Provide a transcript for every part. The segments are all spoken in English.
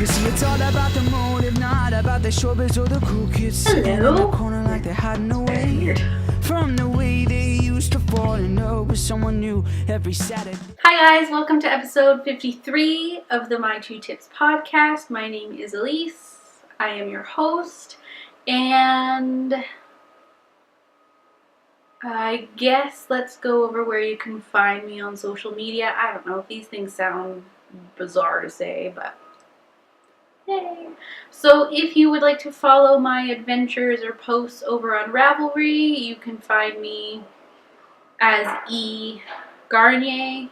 You see, it's all about the motive, not about the showbiz or the cool kids sitting in the corner like they're hiding away from the way they used to fall in love with someone new every Saturday. Hi guys, welcome to episode 53 of the My Two Tips podcast. My name is Elise. I am your host, and I guess let's go over where you can find me on social media. I don't know if these things sound bizarre to say, but yay. So if you would like to follow my adventures or posts over on Ravelry, you can find me as E. Garnier.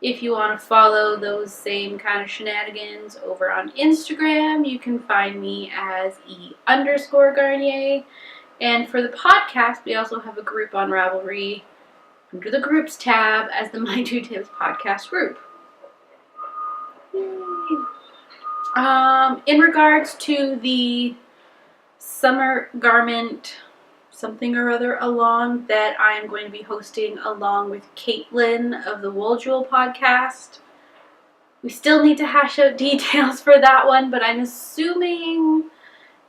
If you want to follow those same kind of shenanigans over on Instagram, you can find me as E_Garnier. And for the podcast, we also have a group on Ravelry under the groups tab as the My Two Tips podcast group. In regards to the summer garment something or other along that I am going to be hosting along with Caitlin of the Wool Jewel podcast, we still need to hash out details for that one, but I'm assuming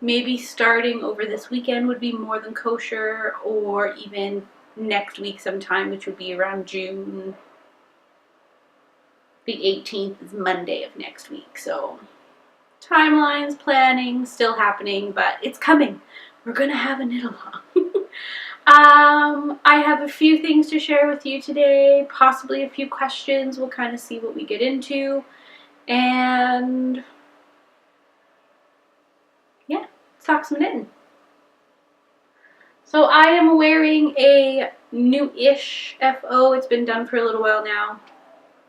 maybe starting over this weekend would be more than kosher, or even next week sometime, which would be around June. The 18th is Monday of next week, so timelines, planning, still happening, but it's coming. We're going to have a knit along. I have a few things to share with you today, possibly a few questions. We'll kind of see what we get into, and yeah, let's talk some knitting. So I am wearing a new-ish FO. It's been done for a little while now.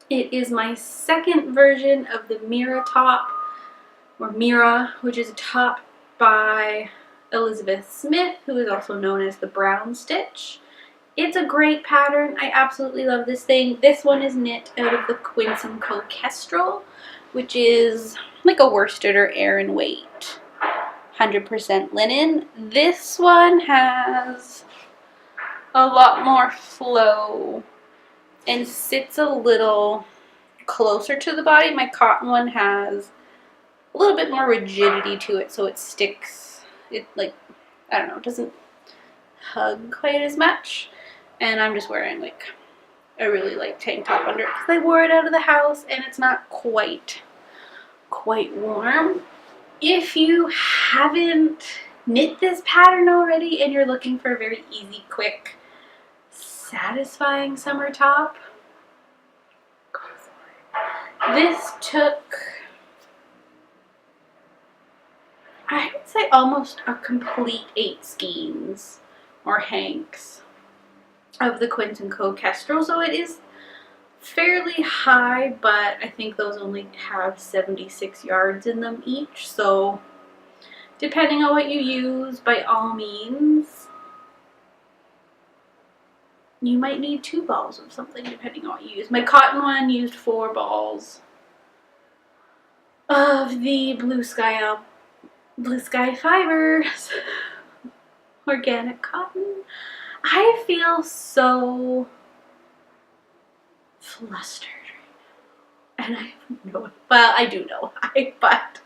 It is my second version of the Mira top, or Mira, which is a top by Elizabeth Smith, who is also known as the Brown Stitch. It's a great pattern. I absolutely love this thing. This one is knit out of the Quince & Co. Kestrel, which is like a worsted or Aran weight. 100% linen. This one has a lot more flow and sits a little closer to the body. My cotton one has a little bit more rigidity to it, so it sticks. It, like, I don't know, it doesn't hug quite as much. And I'm just wearing like a really light tank top under it because I wore it out of the house and it's not quite warm. If you haven't knit this pattern already and you're looking for a very easy, quick, satisfying summer top, go for it. This took, I would say, almost a complete 8 skeins or hanks of the Quince & Co. Kestrel. So it is fairly high, but I think those only have 76 yards in them each. So depending on what you use, by all means, you might need 2 balls of something depending on what you use. My cotton one used 4 balls of the Blue Sky Fibers organic cotton. I feel so flustered right now, and I have no, well, I do know why, but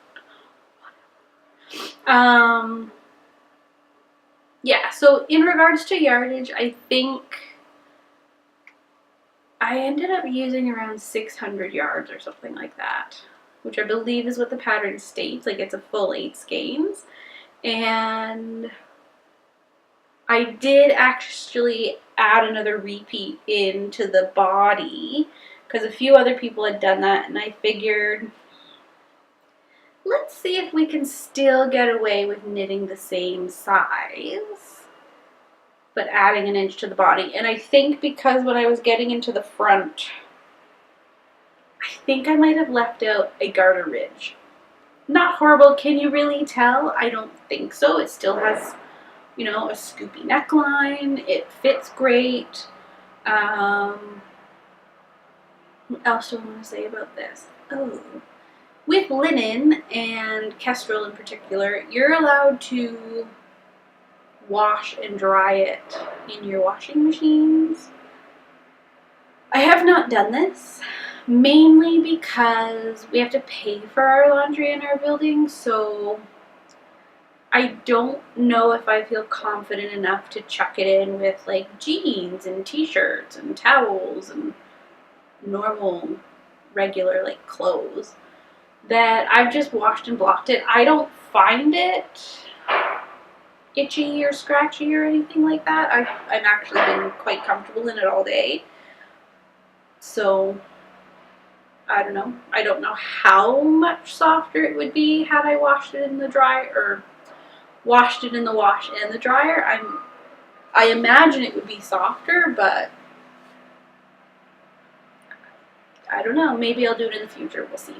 yeah, so in regards to yardage, I think I ended up using around 600 yards or something like that, which I believe is what the pattern states. Like, it's a full 8 skeins. And I did actually add another repeat into the body because a few other people had done that, and I figured, let's see if we can still get away with knitting the same size but adding an inch to the body. And I think because when I was getting into the front, I think I might have left out a garter ridge. Not horrible. Can you really tell? I don't think so. It still has, you know, a scoopy neckline. It fits great. What else do I want to say about this? Oh, with linen and Kestrel in particular, you're allowed to wash and dry it in your washing machines. I have not done this, mainly because we have to pay for our laundry in our building, so I don't know if I feel confident enough to chuck it in with like jeans and t-shirts and towels and normal regular like clothes that I've just washed and blocked it. I don't find it itchy or scratchy or anything like that. I've actually been quite comfortable in it all day. So I don't know. I don't know how much softer it would be had I washed it in the dryer or washed it in the wash and the dryer. I imagine it would be softer, but I don't know. Maybe I'll do it in the future. We'll see.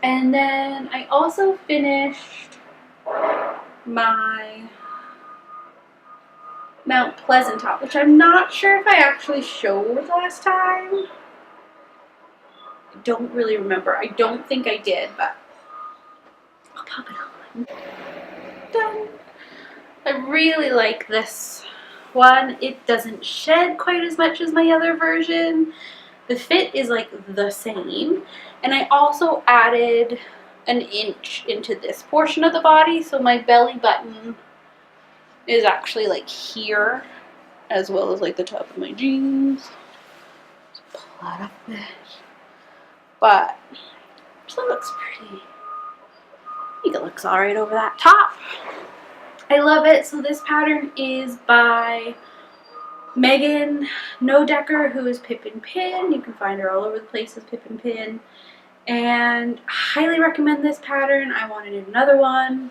And then I also finished my Mount Pleasant top, which I'm not sure if I actually showed last time. I don't really remember. I don't think I did, but I'll pop it on. Done. I really like this one. It doesn't shed quite as much as my other version. The fit is like the same, and I also added an inch into this portion of the body, so my belly button is actually like here, as well as like the top of my jeans. Just pull that up a bit, but it looks pretty. I think it looks alright over that top. I love it. So this pattern is by Megan NODECKER, who is Pip and Pin. You can find her all over the place as Pip and Pin. And I highly recommend this pattern. I wanted another one.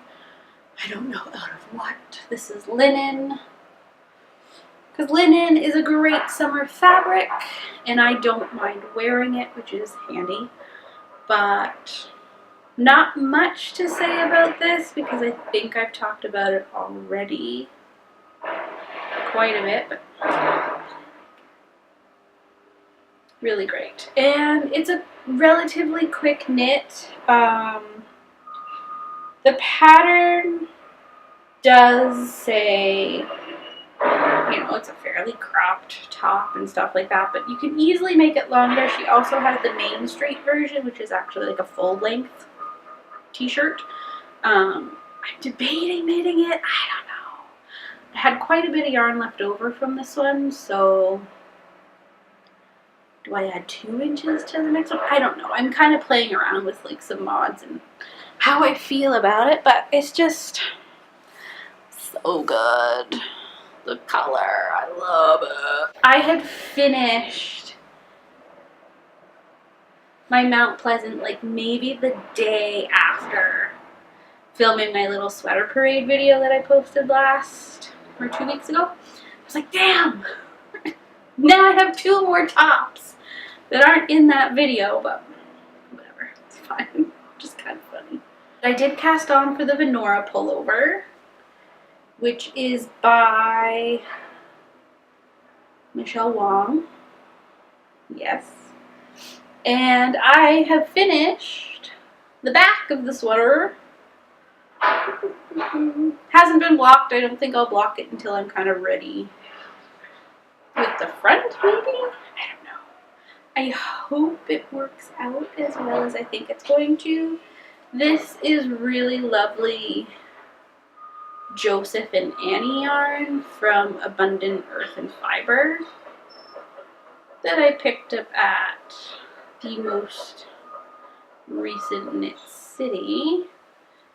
I don't know out of what. This is linen. Because linen is a great summer fabric, and I don't mind wearing it, which is handy. But not much to say about this because I think I've talked about it already quite a bit, but really great. And it's a relatively quick knit. The pattern does say, you know, it's a fairly cropped top and stuff like that, but you can easily make it longer. She also has the Main Street version, which is actually like a full-length t-shirt. I'm debating knitting it. I don't know. I had quite a bit of yarn left over from this one, so do I add 2 inches to the next one? I don't know. I'm kind of playing around with like some mods and how I feel about it, but it's just so good. The color, I love it. I had finished my Mount Pleasant like maybe the day after filming my little sweater parade video that I posted last or 2 weeks ago. I was like, damn! Now I have 2 more tops that aren't in that video, but whatever, it's fine. Just kind of funny. I did cast on for the VANORA pullover, which is by Michelle Wang. Yes. And I have finished the back of the sweater. Hasn't been blocked. I don't think I'll block it until I'm kind of ready with the front, maybe? I don't know. I hope it works out as well as I think it's going to. This is really lovely Joseph and Annie yarn from Abundant Earth and Fiber that I picked up at the most recent Knit City,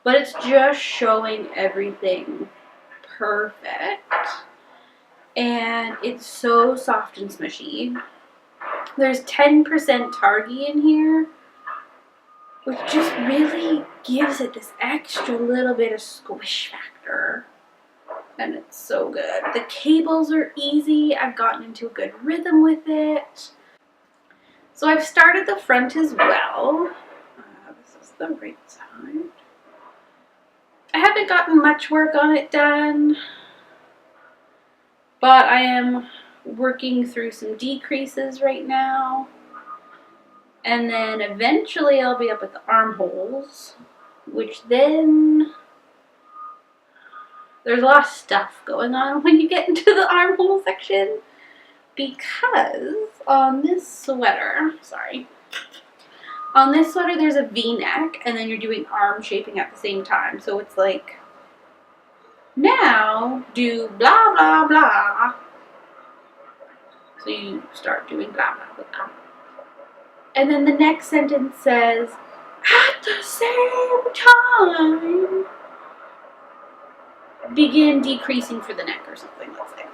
but it's just showing everything perfect, and it's so soft and smushy. There's 10% Targhee in here, which just really gives it this extra little bit of squish factor. And it's so good. The cables are easy. I've gotten into a good rhythm with it. So I've started the front as well. This is the right side. I haven't gotten much work on it done, but I am working through some decreases right now. And then eventually I'll be up at the armholes, which then there's a lot of stuff going on when you get into the armhole section, because on this sweater, sorry, On this sweater, there's a V-neck, and then you're doing arm shaping at the same time. So it's like, now do blah, blah, blah. So you start doing blah, blah, blah. And then the next sentence says, at the same time, begin decreasing for the neck or something, let's say.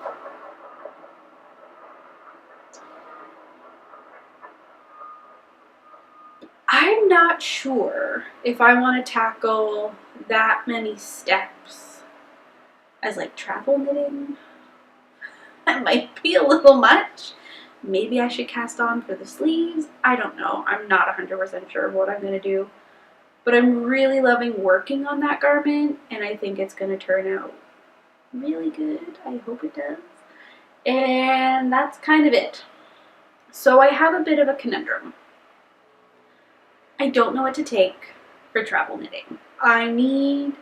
I'm not sure if I want to tackle that many steps as like travel knitting. That might be a little much. Maybe I should cast on for the sleeves. I don't know. I'm not 100% sure of what I'm going to do. But I'm really loving working on that garment, and I think it's going to turn out really good. I hope it does. And that's kind of it. So I have a bit of a conundrum. I don't know what to take for travel knitting. I need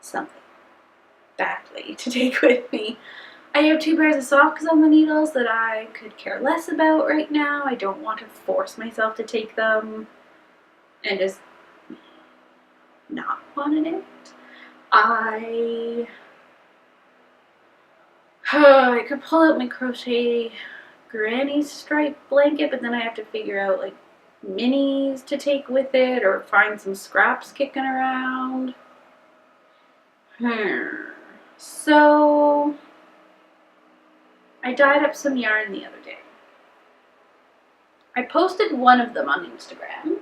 something badly to take with me. I have 2 pairs of socks on the needles that I could care less about right now. I don't want to force myself to take them and just not want to knit. I could pull out my crochet granny stripe blanket, but then I have to figure out like minis to take with it or find some scraps kicking around. So I dyed up some yarn the other day. I posted one of them on Instagram.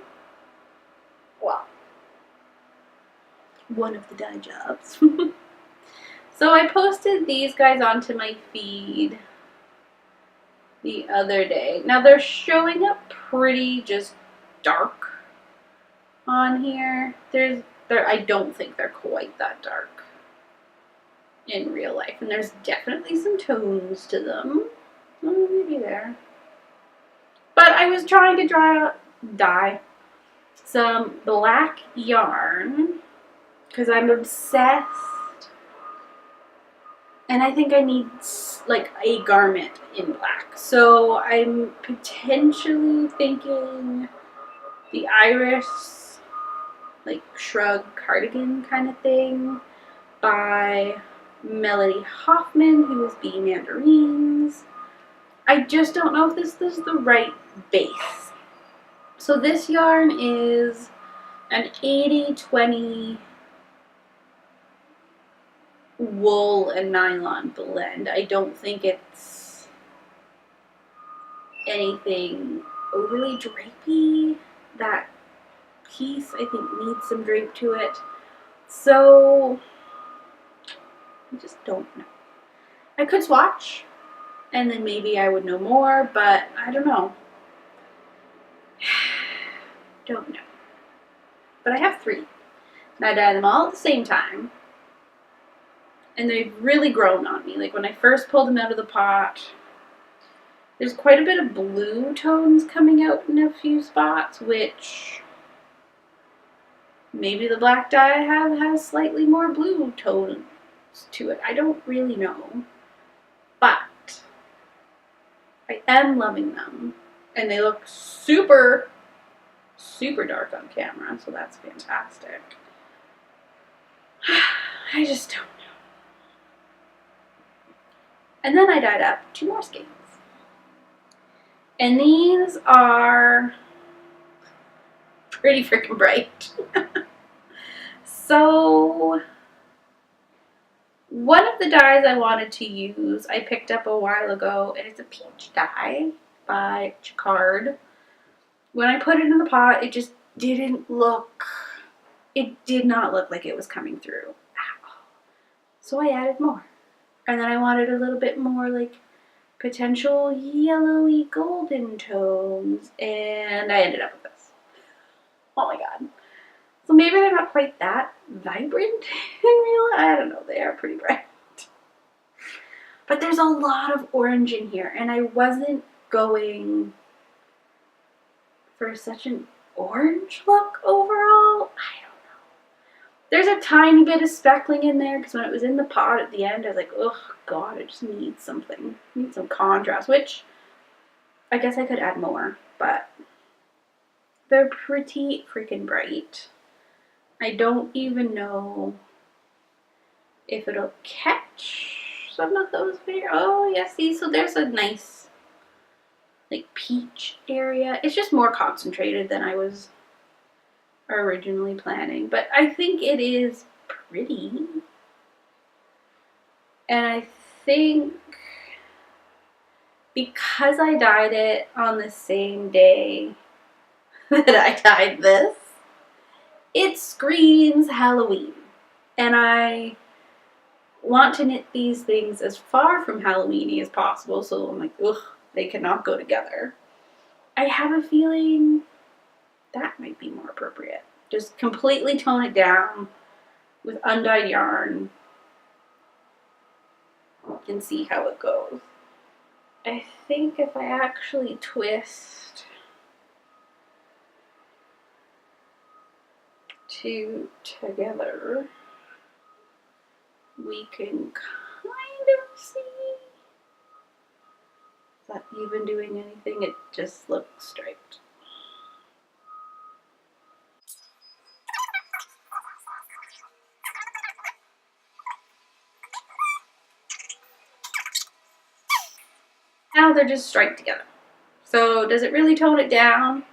Well, one of the dye jobs. So I posted these guys onto my feed the other day. Now they're showing up pretty just dark on here. I don't think they're quite that dark in real life, and there's definitely some tones to them. Oh, maybe there. But I was trying to dye some black yarn because I'm obsessed, and I think I need like a garment in black. So I'm potentially thinking the Iris like shrug cardigan kind of thing by Melody Hoffman, who is Bee Mandarines. I just don't know if this is the right base. So this yarn is an 80-20 wool and nylon blend. I don't think it's anything overly drapey. That piece I think needs some drape to it. So I just don't know. I could swatch and then maybe I would know more, but I don't know. Don't know. But I have 3. And I dye them all at the same time. And they've really grown on me. Like when I first pulled them out of the pot, there's quite a bit of blue tones coming out in a few spots, which maybe the black dye I have has slightly more blue tones to it. I don't really know. But I am loving them. And they look super, super dark on camera, so that's fantastic. I just don't know. And then I dyed up 2 more skeins. And these are pretty freaking bright. So one of the dyes I wanted to use, I picked up a while ago, and it's a peach dye by Jacquard. When I put it in the pot, it just didn't look, it did not look like it was coming through at all. So I added more. And then I wanted a little bit more like potential yellowy golden tones, and I ended up with this. Oh my god. So maybe they're not quite that vibrant in real life. I don't know, they are pretty bright. But there's a lot of orange in here, and I wasn't going for such an orange look overall. I don't know. There's a tiny bit of speckling in there because when it was in the pot at the end, I was like, oh god, it just needs something. I need some contrast, which I guess I could add more, but They're pretty freaking bright. I don't even know if it'll catch some of those very. Oh, yeah, see, so there's a nice, like, peach area. It's just more concentrated than I was originally planning, but I think it is pretty. And I think because I dyed it on the same day that I dyed this, it screams Halloween. And I want to knit these things as far from Halloween-y as possible, so I'm like, ugh, they cannot go together. I have a feeling that might be more appropriate. Just completely tone it down with undyed yarn and see how it goes. I think if I actually twist two together, we can kind of see. Is that even doing anything? It just looks striped. Now they're just striped together. So does it really tone it down?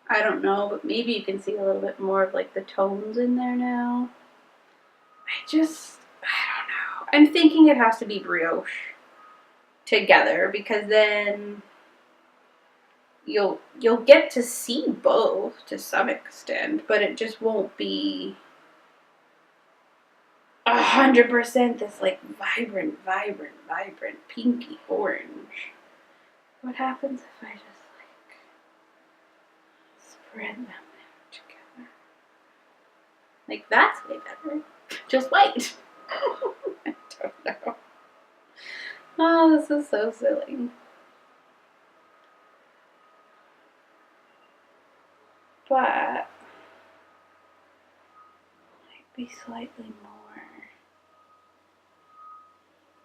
I don't know, but maybe you can see a little bit more of like the tones in there now. I don't know. I'm thinking it has to be brioche together, because then you'll get to see both to some extent, but it just won't be 100% this like vibrant pinky orange. What happens if I just like spread them out together? Like, that's way better. Just white. I don't know. Oh, this is so silly. But might be slightly more.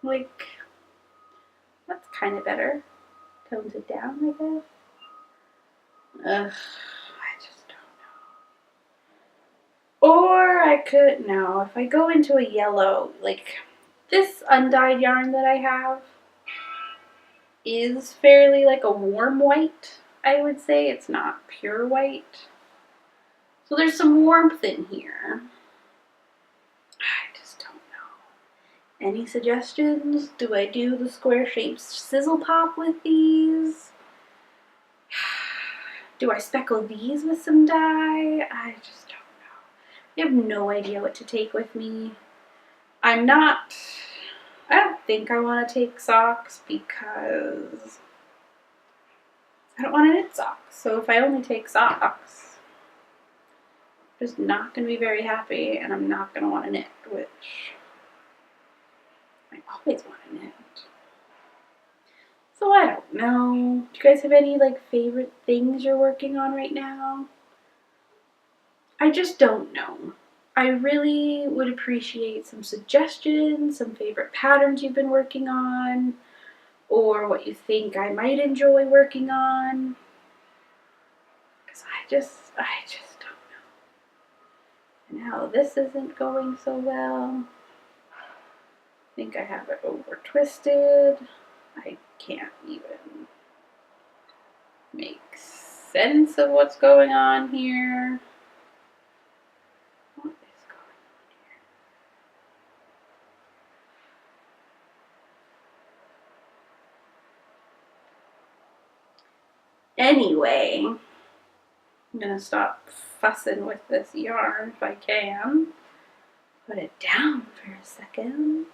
Like, that's kind of better. Tones it down, I guess. Ugh, I just don't know. Or I could, no, if I go into a yellow, like this undyed yarn that I have is fairly like a warm white, I would say. It's not pure white. So there's some warmth in here. I just don't know. Any suggestions? Do I do the square shaped sizzle pop with these? Do I speckle these with some dye? I just don't know. I have no idea what to take with me. I don't think I want to take socks because I don't want to knit socks. So if I only take socks, I'm just not going to be very happy, and I'm not going to want to knit, which I always want to knit. So I don't know. Do you guys have any like favorite things you're working on right now? I just don't know. I really would appreciate some suggestions, some favorite patterns you've been working on, or what you think I might enjoy working on. Because I just don't know. And how this isn't going so well. I think I have it over twisted. I can't even make sense of what's going on here. What is going on here? Anyway, I'm gonna stop fussing with this yarn if I can. Put it down for a second.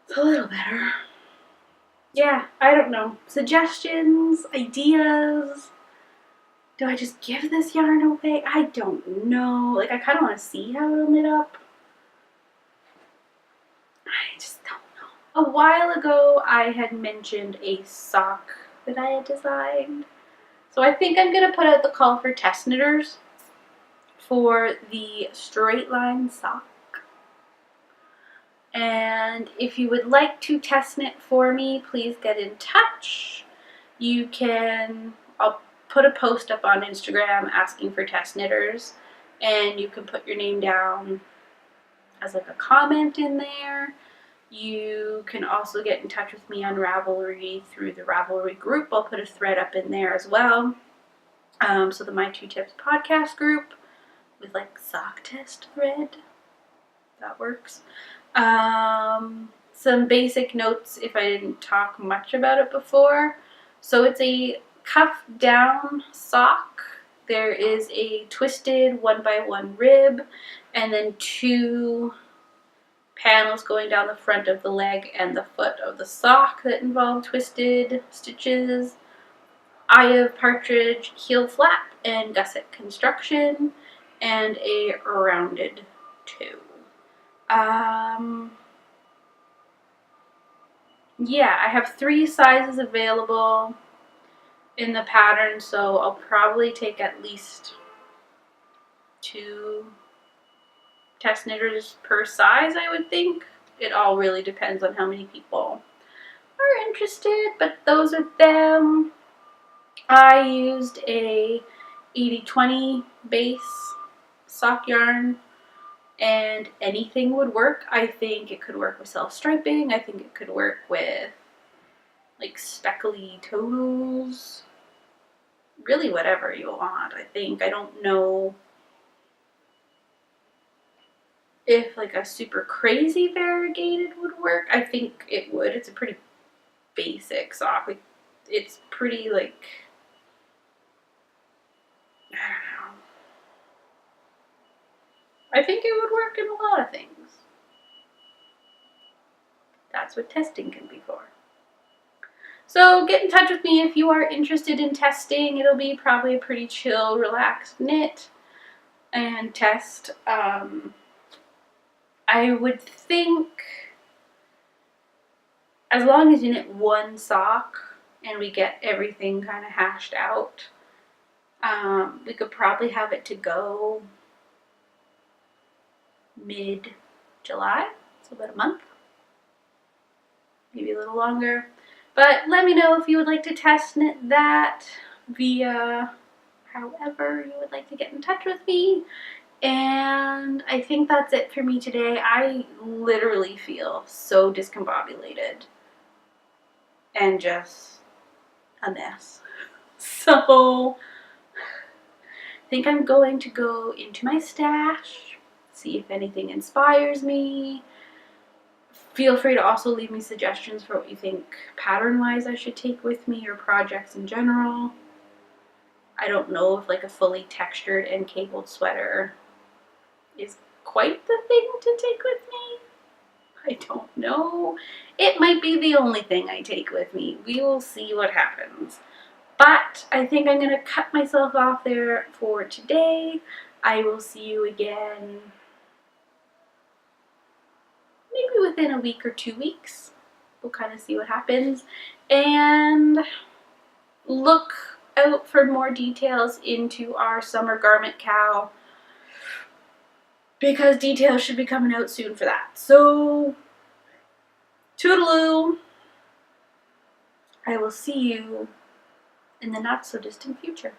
It's a little better. Yeah, I don't know. Suggestions, ideas. Do I just give this yarn away? I don't know. Like, I kind of want to see how it'll knit up. I just don't know. A while ago, I had mentioned a sock that I had designed. So I think I'm going to put out the call for test knitters for the straight line sock. And if you would like to test knit for me, please get in touch. You can, I'll put a post up on Instagram asking for test knitters, and you can put your name down as like a comment in there. You can also get in touch with me on Ravelry through the Ravelry group. I'll put a thread up in there as well. So the My Two Tips podcast group with like sock test thread. That works. Some basic notes if I didn't talk much about it before. So it's a cuff down sock. There is a twisted 1x1 rib and then 2 panels going down the front of the leg and the foot of the sock that involve twisted stitches. Eye of partridge heel flap and gusset construction, and a rounded toe. Yeah, I have 3 sizes available in the pattern, so I'll probably take at least 2 test knitters per size, I would think. It all really depends on how many people are interested, but those are them. I used a 80-20 base sock yarn, and anything would work. I think it could work with self-striping. I think it could work with like speckly totals. Really whatever you want, I think. I don't know if like a super crazy variegated would work. I think it would. It's a pretty basic sock. Like, it's pretty like, I don't know. I think it would work in a lot of things. That's what testing can be for. So get in touch with me if you are interested in testing. It'll be probably a pretty chill, relaxed knit and test. I would think as long as you knit 1 sock and we get everything kind of hashed out, we could probably have it to go mid-July, so about a month, maybe a little longer. But let me know if you would like to test knit that via however you would like to get in touch with me. And I think that's it for me today. I literally feel so discombobulated and just a mess. So I think I'm going to go into my stash, see if anything inspires me. Feel free to also leave me suggestions for what you think pattern-wise I should take with me or projects in general. I don't know if like a fully textured and cabled sweater is quite the thing to take with me. I don't know. It might be the only thing I take with me. We will see what happens. But I think I'm going to cut myself off there for today. I will see you again maybe within a week or 2 weeks. We'll kind of see what happens. And look out for more details into our summer garment cow, because details should be coming out soon for that. So, toodaloo. I will see you in the not so distant future.